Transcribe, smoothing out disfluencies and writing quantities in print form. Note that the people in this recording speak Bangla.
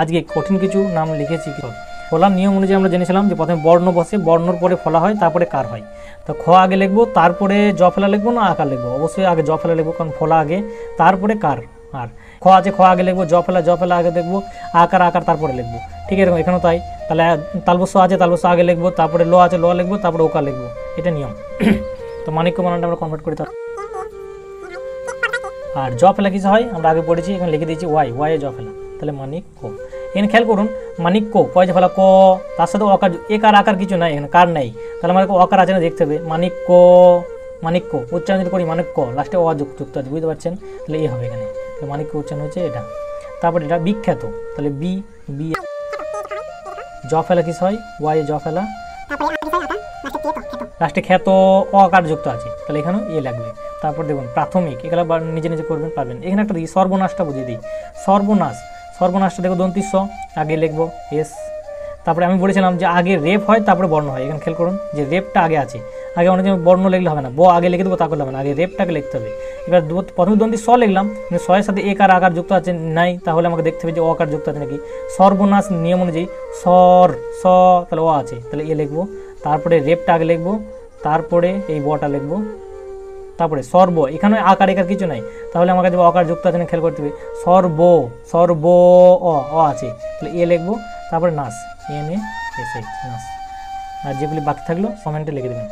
আজকে কঠিন কিছু নাম লিখেছি। ফলার নিয়ম অনুযায়ী আমরা জেনেছিলাম যে প্রথমে বর্ণ বসে, বর্ণর পরে ফলা হয়, তারপরে কার হয়। তো খ আগে লিখবো, তারপরে জ ফেলা লিখবো না আকার লিখবো? অবশ্যই আগে জ ফেলা লিখবো, কারণ ফলা আগে তারপরে কার। আর খ আছে, খ আগে লিখবো, জ ফেলা আগে দেখবো, আকার তারপরে লিখবো। ঠিক এরকম এখানেও তাই। তাহলে তালবস্য আছে, তালবস্য আগে লিখবো, তারপরে ল আছে, ল লিখবো, তারপরে ওকার লিখবো। এটা নিয়ম। তো মানিক্য বানানটা আমরা কনভার্ট করি। আর জ ফেলা কিছু হয় আমরা আগে পড়েছি, এখানে লিখে দিয়েছি ওয়াই এ জ ফেলা, তাহলে মানিক্য। এখানে খেয়াল করুন, মানিক্য কয় যে ফেলা ক, তার সাথে অকার, একার আকার কিছু নাই, এখানে কার নেই, তাহলে আমাকে অকার আছে না দেখতে হবে। মানিক্য উচ্চারণ যদি করি মানিক্য, লাস্টে অ যুক্ত আছে, বুঝতে পারছেন? তাহলে এ হবে এখানে, মানিক্য উচ্চারণ হচ্ছে এটা। তারপরে এটা বিখ্যাত, তাহলে বি জ ফেলা কিছু হয়, ওয়াই এ জ ফেলা, লাস্টে খ্যাত অকার যুক্ত আছে, তাহলে এখানেও এ লাগবে। তারপর দেখুন প্রাথমিক, এগুলো নিজে করবেন পারবেন। এখানে একটা দিই সর্বনাশটা বুঝিয়ে দিই। সর্বনাশটা দেখো দন্তি স আগে লিখবো এস। তারপরে আমি বলেছিলাম যে আগে রেপ হয় তারপরে বর্ণ হয়। এখানে খেয়াল করুন যে রেপটা আগে আছে, আগে অনেক বর্ণ লিখলে হবে না, ব আগে লিখে দেবো তা করলে হবে না, আগে রেপটাকে লিখতে হবে। এবার প্রথমে দন্তি স লিখলাম, সয়ের সাথে এক আর আকার যুক্ত আছে নাই, তাহলে আমাকে দেখতে হবে যে অকার যুক্ত আছে নাকি। সর্বনাশ নিয়ম অনুযায়ী স তাহলে অ আছে, তাহলে এ লিখবো। তারপরে রেপটা আগে লিখবো, তারপরে এই বটা লিখবো, তারপরে সর্ব, এখানে আকার কিছু নাই, তাহলে আমাকে দেবো অকার যুক্ত আছে খেয়াল করতে হবে। সর্ব অ আছে, তাহলে এ লিখবো। তারপরে নাস, NASH নাস। আর যেগুলি বাকি থাকলো কমেন্টে লিখে দেবেন।